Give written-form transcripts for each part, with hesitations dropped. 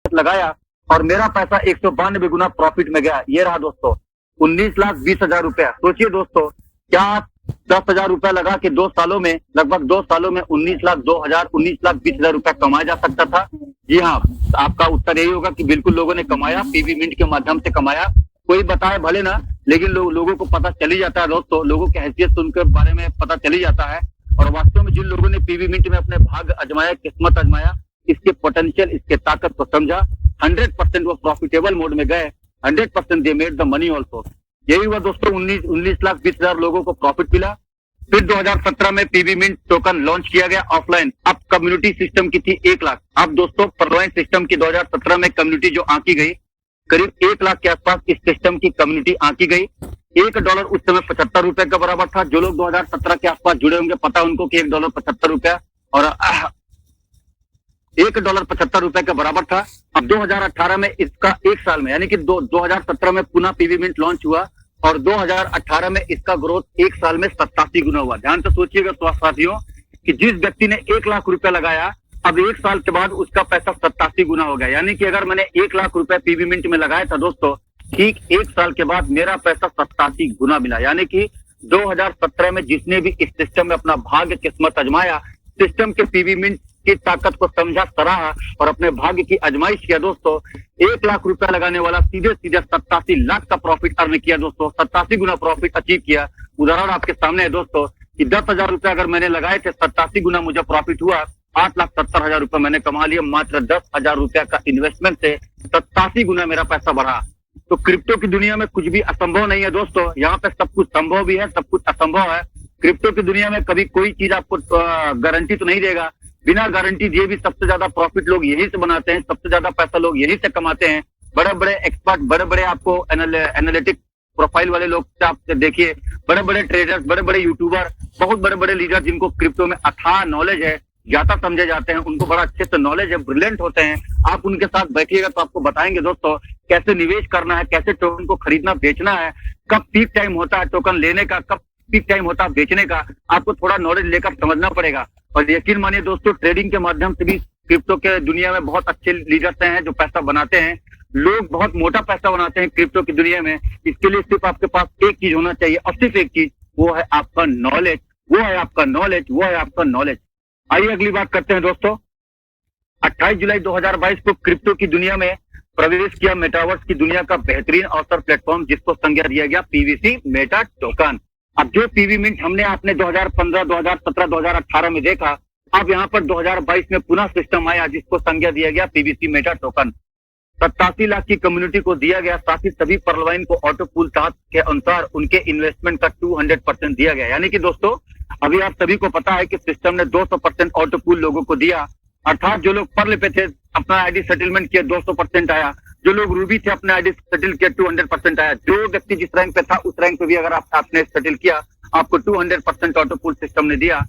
लगाया और मेरा पैसा 192 गुना प्रॉफिट में गया। ये रहा दोस्तों 19,20,000 रुपया। सोचिए दोस्तों, क्या 10,000 रुपया लगा के 2 सालों में, लगभग 2 सालों में 19,20,000 रुपया कमाया जा सकता था? जी हाँ, आपका उत्तर यही होगा कि बिल्कुल लोगों ने कमाया, पीवी मिंट के माध्यम से कमाया। कोई बताए भले ना, लेकिन लोगों को पता चली जाता है दोस्तों, लोगों की हैसियत उनके बारे में पता चली जाता है। और वास्तव में जिन लोगों ने पीवी मिंट में अपने भाग आजमाया, किस्मत आजमाया, इसके पोटेंशियल, इसके ताकत को समझा, 100% वो प्रॉफिटेबल मोड में गए, 100% they made the money also. यही हुआ दोस्तों, 19,20,000 लोगों को प्रॉफिट मिला। फिर 2017 में पीवी मिंट टोकन लॉन्च किया गया ऑफलाइन। अब कम्युनिटी सिस्टम की थी 1 लाख। अब दोस्तों परवाइन सिस्टम की 2017 में कम्युनिटी जो आंकी गई, करीब 1 लाख के आसपास इस सिस्टम की कम्युनिटी आंकी गई। $1 उस समय 75 रुपए का बराबर था। जो लोग 2017 के आसपास जुड़े होंगे पता उनको कि $1 75 रुपया और $1 75 के बराबर था। अब 2018 में इसका 1 साल में, यानी कि 2017 में पुनः पीवी मिंट लॉन्च हुआ और 2018 में इसका ग्रोथ 1 साल में 87 गुना हुआ। ध्यान से सोचिएगा तो साथियों कि जिस व्यक्ति ने 1 लाख रुपया लगाया, अब 1 साल के बाद उसका पैसा 87 गुना हो गया। यानी कि अगर मैंने 1 लाख रुपया पीवी मिंट में लगाया था दोस्तों, ठीक 1 साल के बाद मेरा पैसा 87 गुना मिला। यानी कि 2017 में जिसने भी इस सिस्टम में अपना भाग्य किस्मत आजमाया, सिस्टम के पीवी मिंट की ताकत को समझा, सराहा और अपने भाग्य की आजमाइश किया दोस्तों, 1 लाख रुपया लगाने वाला सीधे सीधे 87 लाख का प्रॉफिट अर्न किया दोस्तों, 87 गुना प्रॉफिट अचीव किया। उदाहरण आपके सामने है दोस्तों कि 10,000 रुपया अगर मैंने लगाए थे, 87 गुना मुझे प्रॉफिट हुआ, 8,70,000 रुपया मैंने कमा लिया। मात्र 10,000 रुपया का इन्वेस्टमेंट से 87 गुना मेरा पैसा बढ़ा। तो क्रिप्टो की दुनिया में कुछ भी असंभव नहीं है दोस्तों, यहाँ पे सब कुछ संभव भी है, सब कुछ असंभव है। क्रिप्टो की दुनिया में कभी कोई चीज आपको गारंटी तो नहीं देगा। बिना गारंटी दिए भी सबसे ज्यादा प्रॉफिट लोग यहीं से बनाते हैं, सबसे ज्यादा पैसा लोग यहीं से कमाते हैं। बड़े बड़े एक्सपर्ट, बड़े बड़े आपको एनालिटिक प्रोफाइल वाले लोग आप देखिए, बड़े बड़े ट्रेडर्स, बड़े बड़े यूट्यूबर, बहुत बड़े बड़े लीडर जिनको क्रिप्टो में अथाह नॉलेज है, ज्यादा समझे जाते हैं, उनको बड़ा अच्छे से नॉलेज है, ब्रिलियंट होते हैं। आप उनके साथ बैठिएगा तो आपको बताएंगे दोस्तों कैसे निवेश करना है, कैसे टोकन को खरीदना बेचना है, कब पीक टाइम होता है टोकन लेने का, कब पीक टाइम होता है बेचने का। आपको थोड़ा नॉलेज लेकर समझना पड़ेगा। और यकीन मानिए दोस्तों, ट्रेडिंग के माध्यम से भी क्रिप्टो के दुनिया में बहुत अच्छे लीडर्स हैं जो पैसा बनाते हैं। लोग बहुत मोटा पैसा बनाते हैं क्रिप्टो की दुनिया में। इसके लिए सिर्फ आपके पास एक चीज होना चाहिए और सिर्फ एक चीज, वो है आपका नॉलेज, वो है आपका नॉलेज, वो है आपका नॉलेज। आइए अगली बात करते हैं दोस्तों। 28 जुलाई 2022 को क्रिप्टो की दुनिया में प्रवेश किया मेटावर्स की दुनिया का बेहतरीन अवसर प्लेटफॉर्म, जिसको संज्ञा दिया गया पीवीसी मेटा टोकन। अब जो पीवी मिंट हमने आपने 2015, 2017, 2018 में देखा, अब यहाँ पर 2022 में पुनः सिस्टम आया जिसको संज्ञा दिया गया पीवीसी मेटा टोकन। 87 लाख की कम्युनिटी को दिया गया, साथ ही सभी परलवाइन को ऑटो पूल ताज के अनुसार उनके इन्वेस्टमेंट का 200% दिया गया। यानी कि दोस्तों अभी आप सभी को पता है कि सिस्टम ने 200% ऑटो पूल लोगों को दिया, अर्थात जो लोग पर्ल पे थे अपना आईडी सेटलमेंट किया 200% आया, जो लोग रूबी थे अपने आईडी सेटल किया 200% आया। जो व्यक्ति जिस रैंक पे था उस रैंक पे भी अगर आपने सेटल किया, आपको 200% ऑटो पूल सिस्टम ने दिया।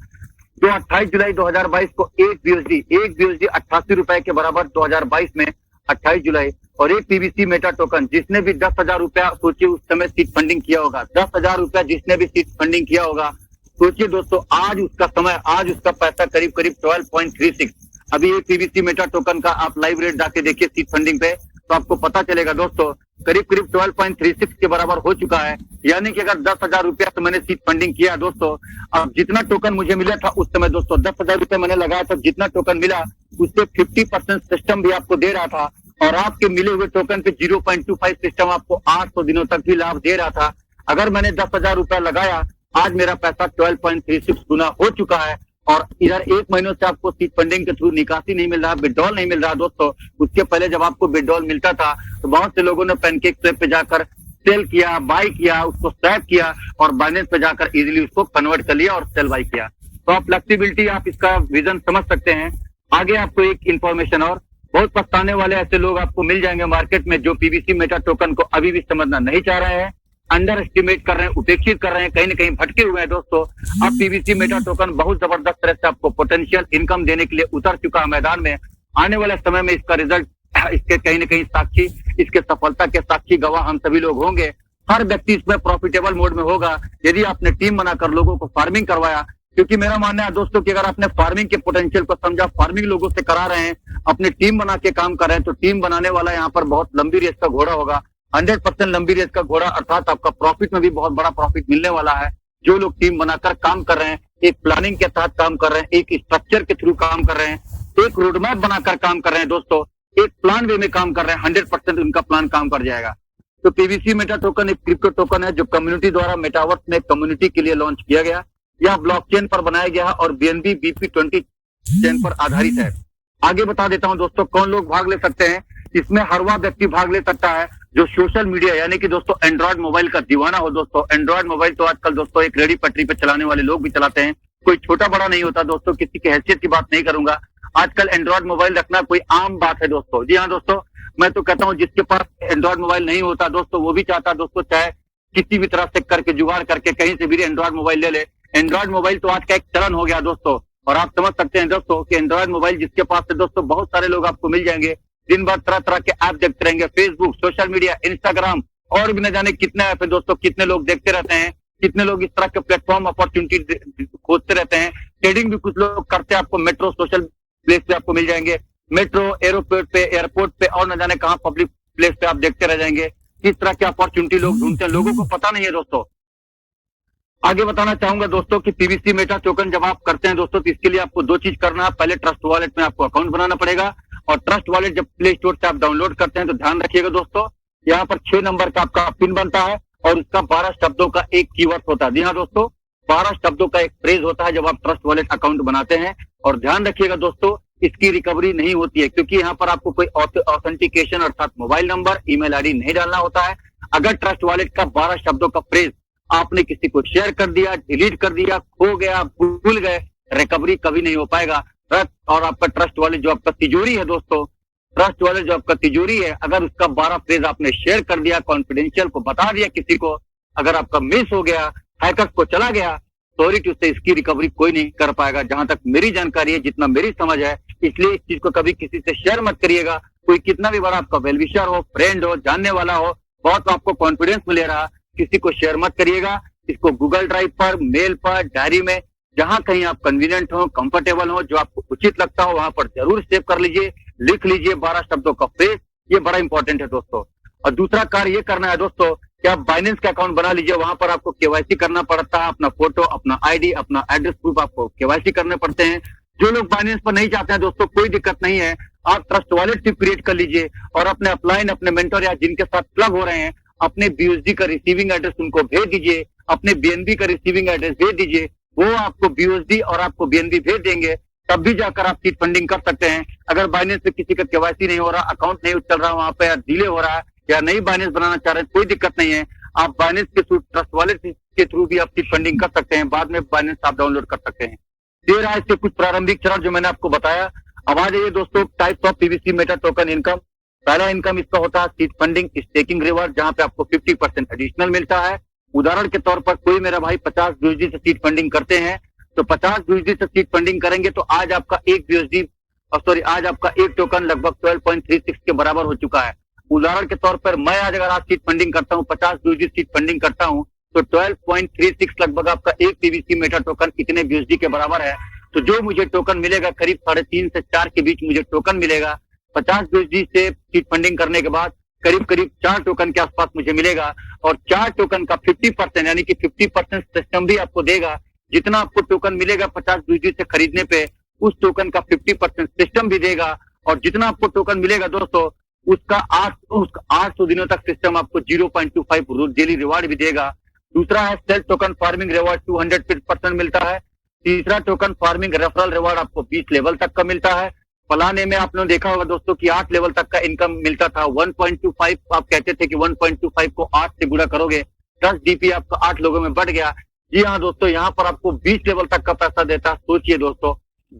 जो 28 जुलाई 2022 को एक बीएसडी 88 रुपए के बराबर 2022 में 28 जुलाई, और एक पीवीसी मेटा टोकन जिसने भी 10,000 रुपया, सोचिए उस समय सीड फंडिंग किया होगा, 10,000 रुपया जिसने भी सीड फंडिंग किया होगा, सोचिए दोस्तों आज उसका समय, आज उसका पैसा करीब करीब 12.36। अभी ये पीवीसी मेटा टोकन का आप लाइव रेट जाके देखिए सीड फंडिंग पे, तो आपको पता चलेगा दोस्तों करीब करीब 12.36 के बराबर हो चुका है। यानी कि अगर 10,000 रुपया तो मैंने सीड फंडिंग किया दोस्तों, अब जितना टोकन मुझे मिला था उस समय दोस्तों 10,000 रुपया मैंने लगाया था, जितना टोकन मिला उससे 50% सिस्टम भी आपको दे रहा था, और आपके मिले हुए टोकन पे 0.25 सिस्टम आपको 800 दिनों तक भी लाभ दे रहा था। अगर मैंने 10,000 रुपया लगाया, आज मेरा पैसा 12.36 गुना हो चुका है। और इधर 1 महीनों से आपको सीड फंडिंग के थ्रू निकासी नहीं मिल रहा, विड्रॉल नहीं मिल रहा दोस्तों। उसके पहले जब आपको विड्रॉल मिलता था तो बहुत से लोगों ने पैनकेक स्वैप पे जाकर सेल किया, बाई किया, उसको स्वैप किया और बाइनेंस पे जाकर इजीली उसको कन्वर्ट कर लिया और सेल बाई किया। तो आप फ्लेक्सिबिलिटी, आप इसका विजन समझ सकते हैं। आगे आपको एक इंफॉर्मेशन और, बहुत पछताने वाले ऐसे लोग आपको मिल जाएंगे मार्केट में जो पीवीसी मेटा टोकन को अभी भी समझना नहीं चाह रहे हैं, अंडर एस्टिमेट कर रहे हैं, उपेक्षित कर रहे हैं, कहीं ना कहीं भटके हुए हैं दोस्तों। अब पीवीसी मेटा टोकन बहुत जबरदस्त तरह से आपको पोटेंशियल इनकम देने के लिए उतर चुका है मैदान में। आने वाले समय में इसका रिजल्ट, इसके कहीं ना कहीं साक्षी, इसके सफलता के साक्षी गवाह हम सभी लोग होंगे। हर व्यक्ति इसमें प्रॉफिटेबल मोड में होगा। यदि आपने टीम बनाकर लोगों को फार्मिंग करवाया, क्योंकि मेरा मानना है दोस्तों कि अगर आपने फार्मिंग के पोटेंशियल को समझा, फार्मिंग लोगों से करा रहे हैं, अपनी टीम बना के काम कर रहे हैं, तो टीम बनाने वाला यहाँ पर बहुत लंबी रेस का घोड़ा होगा, 100% लंबी रेस का घोड़ा, अर्थात आपका प्रॉफिट में भी बहुत बड़ा प्रॉफिट मिलने वाला है। जो लोग टीम बनाकर काम कर रहे हैं, एक प्लानिंग के तहत काम कर रहे हैं, एक स्ट्रक्चर के थ्रू काम कर रहे हैं, एक रोडमैप बनाकर काम कर रहे हैं दोस्तों, एक प्लान वे में काम कर रहे हैं, 100% उनका प्लान काम कर जाएगा। तो पीवीसी मेटा टोकन एक क्रिप्टो टोकन है जो कम्युनिटी द्वारा मेटावर्स में कम्युनिटी के लिए लॉन्च किया गया। यह ब्लॉकचेन पर बनाया गया है और बीएनबी BP20 चेन पर आधारित है। आगे बता देता हूं दोस्तों कौन लोग भाग ले सकते हैं। इसमें हर वह व्यक्ति भाग ले सकता है जो सोशल मीडिया यानी कि दोस्तों एंड्रॉयड मोबाइल का दीवाना हो। दोस्तों एंड्रॉयड मोबाइल तो आजकल दोस्तों एक रेडी पटरी पे चलाने वाले लोग भी चलाते हैं, कोई छोटा बड़ा नहीं होता दोस्तों, किसी की हैसियत की बात नहीं करूंगा। आजकल एंड्रॉयड मोबाइल रखना कोई आम बात है दोस्तों। जी हाँ दोस्तों, मैं तो कहता हूँ जिसके पास एंड्रॉयड मोबाइल नहीं होता दोस्तों, वो भी चाहता दोस्तों चाहे किसी भी तरह से करके जुगाड़ करके कहीं से भी एंड्रॉयड मोबाइल ले ले। एंड्रॉयड मोबाइल तो आज का एक चलन हो गया दोस्तों, और आप समझ सकते हैं दोस्तों कि एंड्रॉयड मोबाइल जिसके पास है दोस्तों, बहुत सारे लोग आपको मिल जाएंगे, दिन भर तरह तरह के ऐप देखते रहेंगे, फेसबुक, सोशल मीडिया, इंस्टाग्राम और भी न जाने कितने ऐप है दोस्तों, कितने लोग देखते रहते हैं, कितने लोग इस तरह के प्लेटफॉर्म अपॉर्चुनिटी खोजते रहते हैं। ट्रेडिंग भी कुछ लोग करते हैं, आपको मेट्रो सोशल प्लेस पे आपको मिल जाएंगे, मेट्रो एयरपोर्ट पे और न जाने कहाँ पब्लिक प्लेस पे आप देखते रह जाएंगे। किस तरह की अपॉर्चुनिटी लोग ढूंढते हैं, लोगों को पता नहीं है दोस्तों। आगे बताना चाहूंगा दोस्तों कि पीवीसी मेटा टोकन जब आप करते हैं दोस्तों, तो इसके लिए आपको दो चीज करना है। पहले ट्रस्ट वॉलेट में आपको अकाउंट बनाना पड़ेगा, और ट्रस्ट वॉलेट जब प्ले स्टोर से आप डाउनलोड करते हैं तो ध्यान रखिएगा दोस्तों, यहाँ पर 6 नंबर का आपका पिन बनता है और उसका 12 शब्दों का एक कीवर्ड होता है। जी हाँ दोस्तों, 12 शब्दों का एक फ्रेज होता है जब आप ट्रस्ट वॉलेट अकाउंट बनाते हैं। और ध्यान रखिएगा दोस्तों, इसकी रिकवरी नहीं होती है, क्योंकि यहाँ पर आपको कोई ऑथेंटिकेशन अर्थात मोबाइल नंबर, ईमेल आईडी नहीं डालना होता है। अगर ट्रस्ट वॉलेट का 12 शब्दों का फ्रेज आपने किसी को शेयर कर दिया, डिलीट कर दिया, खो गया, भूल गए, रिकवरी कभी नहीं हो पाएगा। और आपका ट्रस्ट वॉलेट जो आपका तिजोरी है दोस्तों, ट्रस्ट वॉलेट जो आपका तिजोरी है, अगर उसका 12 फ्रेज आपने शेयर कर दिया, कॉन्फिडेंशियल को बता दिया किसी को, अगर आपका मिस हो गया, हैकर्स को चला गया, सॉरी टू से इसकी रिकवरी कोई नहीं कर पाएगा, जहां तक मेरी जानकारी है, जितना मेरी समझ है। इसलिए इस चीज को कभी किसी से शेयर मत करिएगा। कोई कितना भी बड़ा आपका वेलविशर हो, फ्रेंड हो, जानने वाला हो, बहुत आपको कॉन्फिडेंस मिले रहा, किसी को शेयर मत करिएगा। इसको गूगल ड्राइव पर, मेल पर, डायरी में, जहां कहीं आप कन्वीनियंट हो, कंफर्टेबल हो, जो आपको उचित लगता हो, वहां पर जरूर सेव कर लीजिए, लिख लीजिए 12 शब्दों का फ्रेज। ये बड़ा इंपॉर्टेंट है दोस्तों। और दूसरा कार्य ये करना है दोस्तों कि आप बाइनेंस का अकाउंट बना लीजिए, वहां पर आपको केवाईसी करना पड़ता है, अपना फोटो, अपना आईडी, अपना एड्रेस प्रूफ आपको केवाईसी करने पड़ते हैं। जो लोग बाइनेंस पर नहीं चाहते हैं दोस्तों, कोई दिक्कत नहीं है, आप ट्रस्ट वॉलेट सिर्फ क्रिएट कर लीजिए और अपने अपलाइन, अपने मेंटर या जिनके साथ प्लग हो रहे हैं, अपने BUSD का रिसीविंग एड्रेस उनको भेज दीजिए, अपने BNB का रिसीविंग एड्रेस भेज दीजिए, वो आपको BUSD और आपको BNB भेज देंगे, तब भी जाकर आप सीड फंडिंग कर सकते हैं। अगर बाइनेंस पे किसी का केवाईसी नहीं हो रहा, अकाउंट नहीं चल रहा, वहां पे डिले हो रहा है या नई बाइनेंस बनाना चाह रहे हैं, कोई दिक्कत नहीं है, आप बाइनेंस के थ्रू, ट्रस्ट वॉलेट के थ्रू भी आप सीड फंडिंग कर सकते हैं, बाद में बाइनेंस आप डाउनलोड कर सकते हैं। ये रहा इसके कुछ प्रारंभिक चरण जो मैंने आपको बताया। अब आ जाइए दोस्तों types of PVC Meta token income. पहला इनकम इसका होता है सीड फंडिंग स्टेकिंग रिवार्ड, जहां पे आपको 50% एडिशनल मिलता है। उदाहरण के तौर पर कोई मेरा भाई 50 BUSD से सीड फंडिंग करते हैं, तो 50 BUSD से सीड फंडिंग करेंगे तो आज आपका आज आपका एक टोकन लगभग 12.36 के बराबर हो चुका है। उदाहरण के तौर पर मैं आज अगर आज सीड फंडिंग करता हूँ, 50 BUSD सीड फंडिंग करता हूँ, तो 12.36 लगभग आपका एक पीवीसी मेटा टोकन इतने BUSD के बराबर है। तो जो मुझे टोकन मिलेगा करीब 3.5 से 4 के बीच मुझे टोकन मिलेगा। 50 BUSD से सीड फंडिंग करने के बाद करीब 4 टोकन के आसपास मुझे मिलेगा, और 4 टोकन का 50% यानी कि 50% सिस्टम भी आपको देगा। जितना आपको टोकन मिलेगा 50 BUSD से खरीदने पे, उस टोकन का 50% सिस्टम भी देगा, और जितना आपको टोकन मिलेगा दोस्तों उसका 800 दिनों तक सिस्टम आपको 0.25 डेली रिवार्ड भी देगा। दूसरा है सेल्फ टोकन फार्मिंग रिवार्ड 200% मिलता है। तीसरा टोकन फार्मिंग रेफरल रिवार्ड आपको 20 लेवल तक का मिलता है। फलाने में आपने देखा होगा दोस्तों कि 8 लेवल तक का इनकम मिलता था, 1.25 आप कहते थे कि 1.25 को 8 से गुणा करोगे 10 DP आपका 8 लोगों में बढ़ गया। जी हाँ दोस्तों, यहाँ पर आपको 20 लेवल तक का पैसा देता। सोचिए दोस्तों,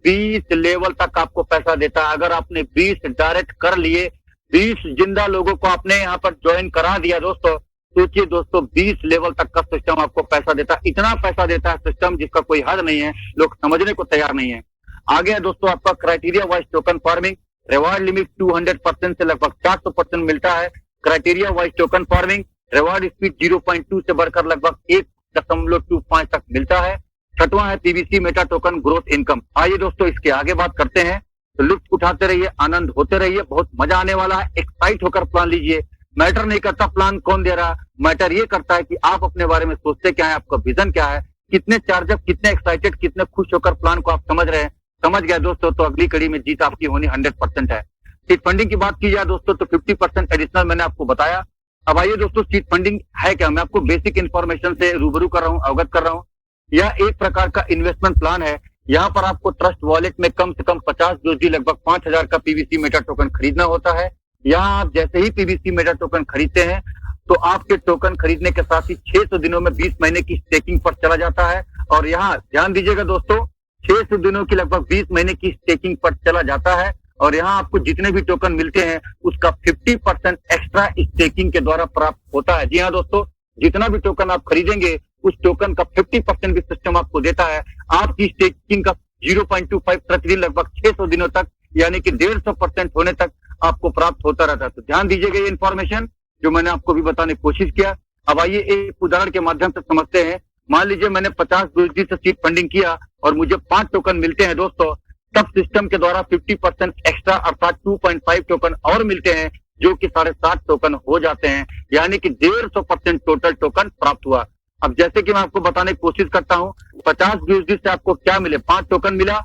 20 लेवल तक आपको पैसा देता। अगर आपने 20 डायरेक्ट कर लिए, 20 जिंदा लोगों को आपने यहाँ पर ज्वाइन करा दिया दोस्तों, सोचिए दोस्तों 20 लेवल तक का सिस्टम आपको पैसा देता। इतना पैसा देता है सिस्टम जिसका कोई हद नहीं है, लोग समझने को तैयार नहीं है। आगे है दोस्तों आपका criteria wise token farming. Reward limit 200% से लगभग 400% मिलता है। Criteria wise token farming reward speed 0.2 से बढ़कर लगभग 1.25 तक मिलता है। छठवां है PVC Meta token growth income. आइए दोस्तों इसके आगे बात करते हैं। तो लुत्फ उठाते रहिए, आनंद होते रहिए, बहुत मजा आने वाला है। एक्साइट होकर प्लान लीजिए। मैटर नहीं करता प्लान कौन दे रहा, मैटर ये करता है कि आप अपने बारे में सोचते क्या है, आपका विजन क्या है, कितने चार्जअप, कितने एक्साइटेड, कितने खुश होकर प्लान को आप समझ रहे हैं। समझ गए दोस्तों तो अगली कड़ी में जीत आपकी होनी 100% है। सीट फंडिंग की बात की जाए दोस्तों तो 50% एडिशनल मैंने आपको बताया। अब आइए दोस्तों सीट फंडिंग है क्या, मैं आपको बेसिक इन्फॉर्मेशन से रूबरू कर रहा हूँ, अवगत कर रहा हूँ। यह एक प्रकार का इन्वेस्टमेंट प्लान है। यहाँ पर आपको ट्रस्ट वॉलेट में कम से कम 50 यूएसडी लगभग 5,000 का पीवीसी मेटा टोकन खरीदना होता है। यहाँ आप जैसे ही पीवीसी मेटा टोकन खरीदते हैं तो आपके टोकन खरीदने के साथ ही 600 दिनों में 20 महीने की स्टेकिंग पर चला जाता है। और यहाँ ध्यान दीजिएगा दोस्तों, 600 दिनों की लगभग 20 महीने की स्टेकिंग पर चला जाता है। और यहाँ आपको जितने भी टोकन मिलते हैं उसका 50% एक्स्ट्रा स्टेकिंग के द्वारा प्राप्त होता है। जी हाँ दोस्तों, जितना भी टोकन आप खरीदेंगे उस टोकन का 50% भी सिस्टम आपको देता है। आपकी स्टेकिंग का 0.25 प्रतिदिन लगभग 600 दिनों तक यानी कि 150% होने तक आपको प्राप्त होता रहता है। तो ध्यान दीजिएगा ये इन्फॉर्मेशन जो मैंने आपको भी बताने की कोशिश किया। अब आइए एक उदाहरण के माध्यम से समझते हैं। मान लीजिए मैंने 50 यूएसडी से सीट फंडिंग किया और मुझे 5 टोकन मिलते हैं दोस्तों, तब सिस्टम के द्वारा 50% एक्स्ट्रा अर्थात 2.5 टोकन और मिलते हैं जो कि 7.5 टोकन हो जाते हैं, यानी कि 150% टोटल टोकन प्राप्त हुआ। अब जैसे कि मैं आपको बताने की कोशिश करता हूं, 50 यूएसडी से आपको क्या मिले, 5 टोकन मिला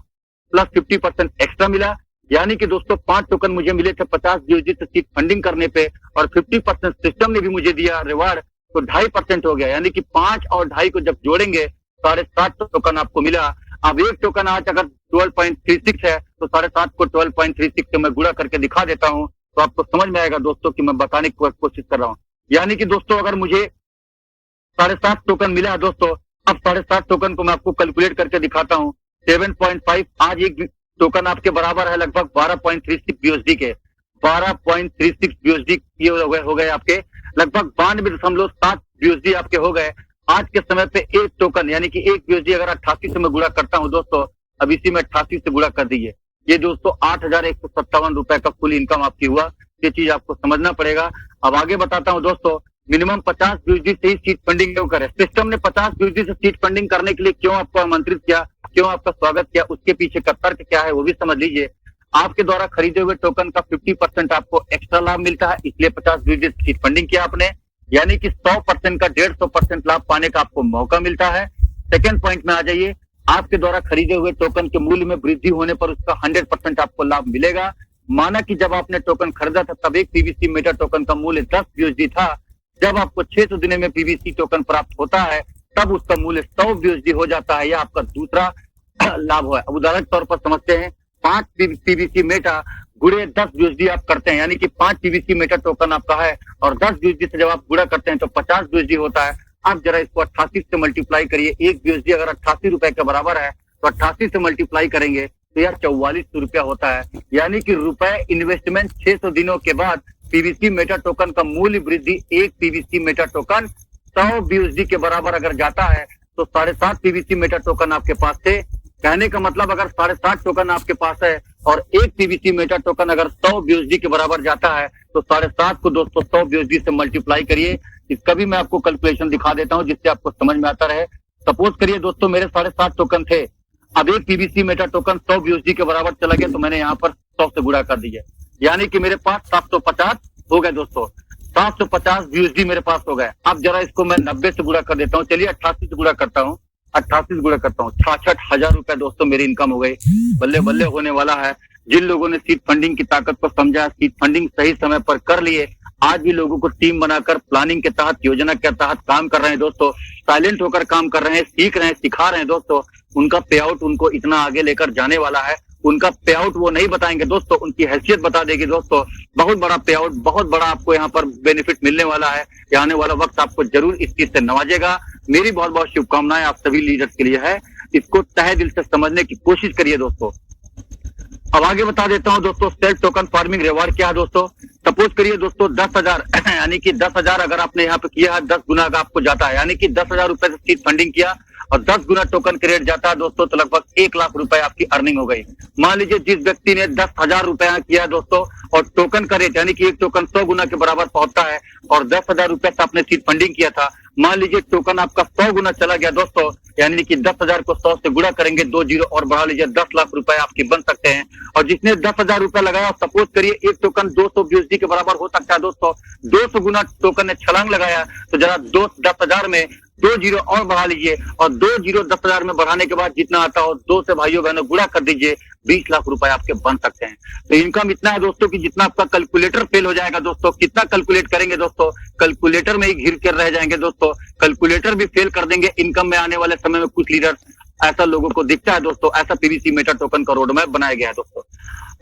प्लस 50% एक्स्ट्रा मिला, यानी कि दोस्तों 5 टोकन मुझे मिले थे 50 यूएसडी से सीट फंडिंग करने पे और 50% सिस्टम ने भी मुझे दिया रिवार्ड, तो 2.5% हो गया। यानी कि 5 और 2.5 को जब जोड़ेंगे 7.5 टोकन आपको मिला। अब एक टोकन आज अगर 12.36 है तो 7.5 को 12.36 से मैं गुणा करके दिखा देता हूं तो आपको समझ में आएगा दोस्तों कि मैं बताने की कोशिश कर रहा हूं। यानी कि दोस्तों अगर मुझे 7.5 टोकन मिला है दोस्तों, अब 7.5 टोकन को मैं आपको कैलकुलेट करके दिखाता हूं। 7.5 आज एक टोकन आपके बराबर है लगभग 12.36 यूएसडी के। 12.36 यूएसडी ये हो गए आपके लगभग 92.7 यूएसडी आपके हो गए। आज के समय पे एक टोकन यानी कि एक यूएसडी अगर 88 से मैं गुणा करता हूं दोस्तों, अब इसी में 88 से गुणा कर दीजिए, ये दोस्तों 8,157 रुपए का फुल इनकम आपकी हुआ। ये चीज आपको समझना पड़ेगा। अब आगे बताता हूं दोस्तों, मिनिमम 50 यूएसडी से ही सीट फंडिंग क्यों करें। सिस्टम ने 50 यूएसडी से सीट फंडिंग करने के लिए क्यों आपको आमंत्रित किया, क्यों आपका स्वागत किया, उसके पीछे का तर्क क्या है वो भी समझ लीजिए। आपके द्वारा खरीदे हुए टोकन का 50% आपको एक्स्ट्रा लाभ मिलता है, इसलिए 50 यूएसडी से सीट फंडिंग किया आपने, यानी कि 100% का 150% लाभ पाने का आपको मौका मिलता है। सेकेंड पॉइंट में आ जाइए, आपके द्वारा खरीदे हुए टोकन के मूल्य में वृद्धि होने पर उसका 100% आपको लाभ मिलेगा। माना कि जब आपने टोकन खरीदा था तब एक पीवीसी मेटा टोकन का मूल्य 10 यूएसडी था। जब आपको 600 दिनों में पीवीसी टोकन प्राप्त होता है तब उसका मूल्य 100 यूएसडी हो जाता है। यह आपका दूसरा लाभ है। उदाहरण के तौर पर समझते हैं, 5 पीवीसी मेटा गुणे 10 यूएसडी आप करते हैं, यानी कि 5 पीवीसी मेटा टोकन आपका है और 10 यूएसडी से जब आप गुणा करते हैं तो 50 यूएसडी होता है। आप जरा इसको 88 से मल्टीप्लाई करिए। एक यूएसडी अगर 88 रुपए के बराबर है तो 88 से मल्टीप्लाई करेंगे तो यार 4400 रुपया होता है। यानी कि रुपए इन्वेस्टमेंट 600 दिनों के बाद पीवीसी मेटा टोकन का मूल्य वृद्धि, एक पीवीसी मेटा टोकन 100 यूएसडी के बराबर अगर जाता है तो 7.5 पीवीसी मेटा टोकन आपके पास थे। कहने का मतलब अगर 7.5 टोकन आपके पास है और एक पीवीसी मेटा टोकन अगर 100 यूएसडी के बराबर जाता है तो 7.5 को दोस्तों 100 यूएसडी से मल्टीप्लाई करिए। इसका भी मैं आपको कैलकुलेशन दिखा देता हूं जिससे आपको समझ में आता रहे। सपोज करिए दोस्तों मेरे 7.5 टोकन थे, अब एक पीवीसी मेटा टोकन 100 यूएसडी के बराबर चला गया तो मैंने यहाँ पर 100 से गुणा कर दिया, यानी कि मेरे पास 750 हो गए दोस्तों। 750 यूएसडी मेरे पास हो गए। अब जरा इसको मैं 90 से गुणा कर देता हूँ। चलिए 88 से गुणा करता हूँ, 88 से गुणा करता हूँ, 66,000 रुपए दोस्तों मेरी इनकम हो गई। बल्ले बल्ले होने वाला है। जिन लोगों ने सीट फंडिंग की ताकत को समझा, सीट फंडिंग सही समय पर कर लिए, आज भी लोगों को टीम बनाकर प्लानिंग के तहत, योजना के तहत काम कर रहे हैं दोस्तों। साइलेंट होकर काम कर रहे हैं, सीख रहे हैं, सिखा रहे हैं दोस्तों। उनका पे आउट उनको इतना आगे लेकर जाने वाला है। उनका पे आउट वो नहीं बताएंगे दोस्तों, उनकी हैसियत बता देगी दोस्तों। बहुत बड़ा पे आउट, बहुत बड़ा आपको यहाँ पर बेनिफिट मिलने वाला है। आने वाला वक्त आपको जरूर इस चीज से नवाजेगा। मेरी बहुत बहुत शुभकामनाएं आप सभी लीडर्स के लिए है। इसको तहे दिल से समझने की कोशिश करिए दोस्तों। अब आगे बता देता हूं दोस्तों, सेल्फ टोकन फार्मिंग रिवार्ड क्या है दोस्तों। सपोज करिए दोस्तों 10,000 यानी कि 10,000 अगर आपने यहाँ पे किया है, 10 गुना का आपको जाता है, यानी कि 10,000 रुपए से सीट फंडिंग किया और 10 गुना टोकन के रेट जाता है दोस्तों, तो लगभग 1 लाख रुपए आपकी अर्निंग हो गई। मान लीजिए जिस व्यक्ति ने 10,000 रुपया किया दोस्तों और टोकन का रेट यानी कि एक टोकन 100 गुना के बराबर पहुंचता है और 10,000 रुपए से आपने सीट फंडिंग किया था, मान लीजिए टोकन आपका 100 गुना चला गया दोस्तों, यानी कि 10,000 को 100 से गुणा करेंगे, 2 जीरो और बढ़ा लीजिए, 10 लाख रुपए आपके बन सकते हैं। और जिसने 10,000 रुपए लगाया, सपोज करिए एक टोकन 200 BUSD के बराबर हो सकता है दोस्तों, 200 गुना टोकन ने छलांग लगाया, तो जरा 10,000 में 2 जीरो और बढ़ा लीजिए, और 2 जीरो 10,000 में बढ़ाने के बाद जितना आता हो 2 से भाइयों बहनों गुणा कर दीजिए, 20 लाख रुपए आपके बन सकते हैं। तो इनकम इतना है दोस्तों कि जितना आपका कैलकुलेटर फेल हो जाएगा दोस्तों, कितना कैलकुलेट करेंगे दोस्तों, कैलकुलेटर में ही घिर कर रह जाएंगे दोस्तों, कैलकुलेटर भी फेल कर देंगे। इनकम में आने वाले समय में कुछ लीडर ऐसा लोगों को दिखता है दोस्तों, ऐसा पीवीसी मेटा टोकन का रोड मैप बनाया गया है दोस्तों।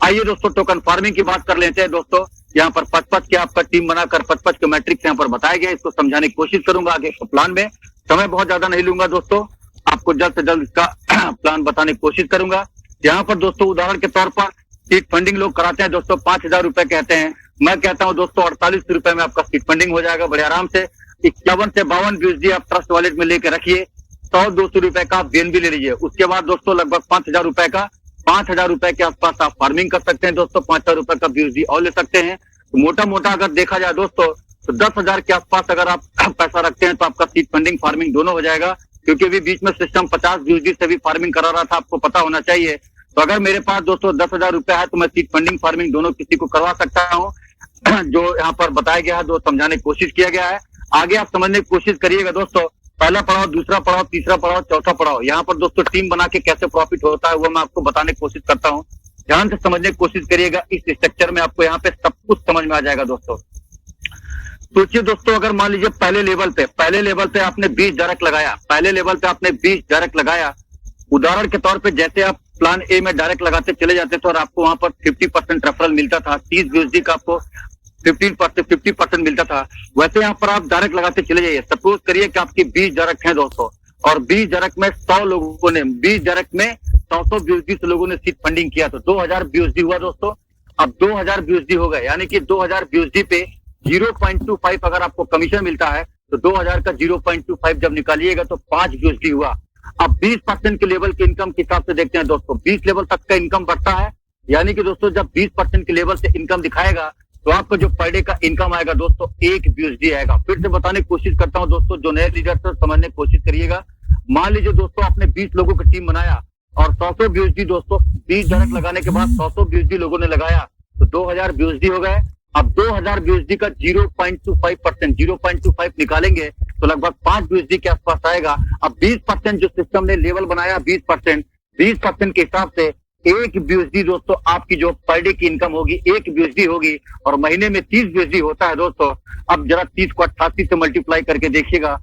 आइए दोस्तों टोकन फार्मिंग की बात कर लेते हैं दोस्तों। यहाँ पर 5-5 के आपका टीम बनाकर 5-5 के मैट्रिक्स यहाँ पर बताया गया, इसको समझाने की कोशिश करूंगा आगे प्लान में, समय बहुत ज्यादा नहीं लूंगा दोस्तों, आपको जल्द से जल्द इसका प्लान बताने की कोशिश करूंगा। यहाँ पर दोस्तों उदाहरण के तौर पर सीट फंडिंग लोग कराते हैं दोस्तों, 5,000 रुपए कहते हैं, मैं कहता हूँ दोस्तों 48 रुपए में आपका सीट फंडिंग हो जाएगा बड़े आराम से। 51 से 52 BUSD आप ट्रस्ट वॉलेट में लेकर रखिए, 100-200 रुपए का आप BNB ले लीजिए, उसके बाद दोस्तों लगभग 5,000 रुपए का, 5,000 रुपए के आसपास आप फार्मिंग कर सकते हैं दोस्तों, 5,000 रुपए का BUSD और ले सकते हैं। तो मोटा मोटा अगर देखा जाए दोस्तों, तो 10,000 के आसपास अगर आप पैसा रखते हैं तो आपका सीट फंडिंग फार्मिंग दोनों हो जाएगा, क्योंकि अभी बीच में सिस्टम 50 BUSD से भी फार्मिंग करा रहा था, आपको पता होना चाहिए। तो अगर मेरे पास दोस्तों 10,000 रुपए है तो मैं सीट फंडिंग फार्मिंग दोनों किसी को करवा सकता हूँ, जो यहाँ पर बताया गया है, जो समझाने की कोशिश किया गया है। आगे आप समझने की कोशिश करिएगा दोस्तों, पहला पड़ाव, दूसरा पड़ाव, तीसरा पड़ाव, चौथा पड़ाव, यहाँ पर दोस्तों टीम बना के कैसे प्रॉफिट होता है वो मैं आपको बताने की कोशिश करता हूँ। ध्यान से समझने की कोशिश करिएगा, इस स्ट्रक्चर में आपको यहाँ पे सब कुछ समझ में आ जाएगा दोस्तों। सोचिए दोस्तों, अगर मान लीजिए पहले लेवल पे आपने 20 डायरेक्ट लगाया, पहले लेवल पे आपने 20 डायरेक्ट लगाया, उदाहरण के तौर पे जैसे आप प्लान ए में डायरेक्ट लगाते चले जाते थे और आपको वहां पर 50% रेफरल मिलता था, 30 BUSD का आपको 50% मिलता था, वैसे यहाँ पर आप डायरेक्ट लगाते चले जाइए। सपोज करिए कि आपकी 20 डायरेक्ट है दोस्तों, और 20 डायरेक्ट में 100 लोगों ने, 20 डायरेक्ट में 100 BUSD से लोगों ने सीट फंडिंग किया, तो 2,000 BUSD हुआ दोस्तों। अब 2,000 BUSD हो गए, यानी कि 2,000 BUSD पे 0.25 अगर आपको कमीशन मिलता है, तो 2,000 का 0.25 जब निकालिएगा तो 5 BUSD हुआ। अब 20% के लेवल के इनकम के हिसाब से देखते हैं दोस्तों, 20 लेवल तक का इनकम बढ़ता है, यानी कि दोस्तों जब 20% के लेवल से इनकम दिखाएगा तो आपको जो पर डे का इनकम आएगा दोस्तों 1 BUSD आएगा। फिर से बताने की कोशिश करता हूं दोस्तों, जो नए लीडर से समझने की कोशिश करिएगा। मान लीजिए दोस्तों आपने 20 लोगों की टीम बनाया और 100 BUSD दोस्तों 20 डायरेक्ट लगाने के बाद 100 BUSD लोगों ने लगाया, तो 2,000 BUSD हो गए। अब 2,000 BUSD का 0.25% 0.25 निकालेंगे तो लगभग 5 BUSD के आसपास आएगा। अब 20% जो सिस्टम ने लेवल बनाया, 20% के हिसाब से 1 BUSD दोस्तों आपकी जो पर डे की इनकम होगी 1 BUSD होगी, और महीने में 30 BUSD होता है दोस्तों। अब जरा 30 को 88 से मल्टीप्लाई करके देखिएगा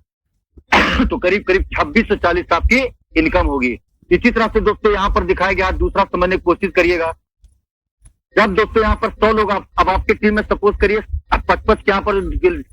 तो करीब 26 से 40 आपकी इनकम होगी। इसी तरह से दोस्तों यहाँ पर दिखाया गया, दूसरा समझने की कोशिश करिएगा। जब दोस्तों यहाँ पर 100 लोग अब आपकी टीम में सपोज करिए 55 के यहाँ पर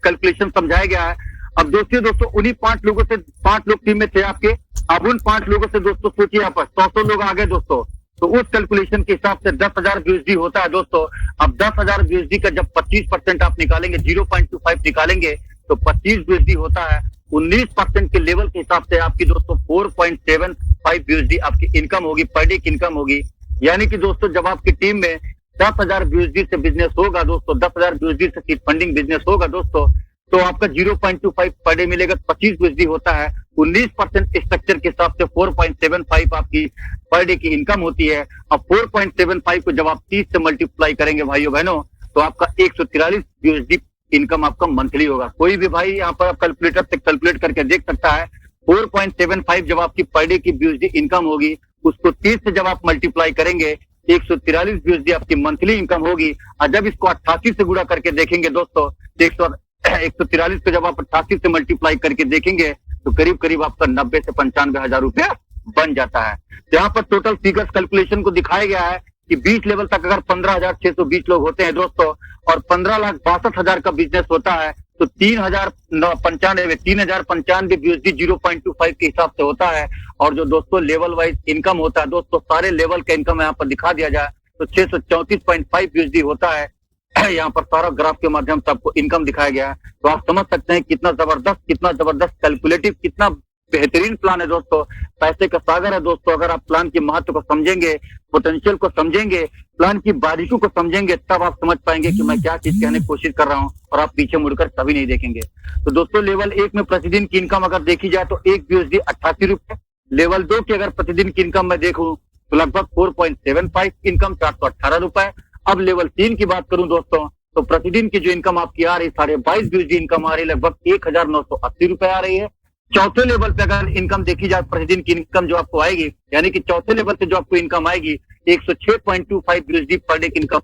कैलकुलेशन समझाया गया है। अब दोस्तों उन्हीं 5 लोगों से, 5 लोग टीम में थे आपके, अब उन 5 लोगों से दोस्तों सोचिए यहाँ पर 100 लोग आ गए दोस्तों, तो उस कैलकुलेशन के हिसाब से 10,000 BUSD होता है दोस्तों। अब 10,000 BUSD का जब 25% आप निकालेंगे, 0.25 निकालेंगे तो 25 BUSD होता है। 19% के लेवल के हिसाब से आपकी दोस्तों 4.75 BUSD आपकी इनकम होगी, पर डे की इनकम होगी। यानी कि दोस्तों जब आपकी टीम में 10,000 BUSD से बिजनेस होगा दोस्तों, 10,000 BUSD से सीट फंडिंग बिजनेस होगा दोस्तों, तो आपका 0.25 पर डे मिलेगा, 25 BUSD होता है। 19% स्ट्रक्चर के हिसाब से 4.75 आपकी पर डे की इनकम होती है। अब 4.75 को जब आप 30 से मल्टीप्लाई करेंगे भाइयों बहनों, तो आपका 143 BUSD इनकम आपका मंथली होगा। कोई भी भाई यहाँ पर कैलकुलेटर से कैलकुलेट करके देख सकता है। 4.75 जब आपकी पर डे की BUSD इनकम होगी, उसको 30 से जब आप मल्टीप्लाई करेंगे 143 BUSD आपकी मंथली इनकम होगी। और जब इसको 88 से गुणा करके देखेंगे दोस्तों, 143 को जब आप 88 से मल्टीप्लाई करके देखेंगे तो करीब आपका 90 से 95 हजार रुपया बन जाता है। यहाँ पर टोटल फिगर्स कैलकुलेशन को दिखाया गया है कि 20 लेवल तक अगर 15,620 लोग होते हैं दोस्तों, और 15,62,000 का बिजनेस होता है, तो 3,095 BUSD 0.25 के हिसाब से होता है। और जो दोस्तों लेवल वाइज इनकम होता है दोस्तों, सारे लेवल का इनकम यहाँ पर दिखा दिया जाए तो 634.5 BUSD होता है। यहाँ पर सारा ग्राफ के माध्यम से आपको इनकम दिखाया गया है, तो आप समझ सकते हैं कितना जबरदस्त कैलकुलेटिव, कितना बेहतरीन प्लान है दोस्तों। पैसे का सागर है दोस्तों। अगर आप प्लान के महत्व को समझेंगे, पोटेंशियल को समझेंगे, प्लान की बारीकियों को समझेंगे तब आप समझ पाएंगे कि मैं क्या चीज कहने की कोशिश कर रहा हूँ, और आप पीछे मुड़कर कभी नहीं देखेंगे। तो दोस्तों, लेवल 1 में प्रतिदिन की इनकम अगर देखी जाए तो एक यूएसडी 88 रुपए। लेवल 2 की अगर प्रतिदिन की इनकम मैं देखूं तो लगभग 4.75 इनकम, 418 रुपए। अब लेवल 3 की बात करूं दोस्तों, तो प्रतिदिन की जो इनकम आपकी आ रही 22.5 यूएसडी इनकम आ रही, लगभग 1980 रुपए आ रही है। चौथे लेवल पे अगर इनकम देखी जाए, प्रतिदिन की इनकम जो आपको आएगी, यानी कि चौथे लेवल पे जो आपको इनकम आएगी 106.25 यूएसडी पर डे की इनकम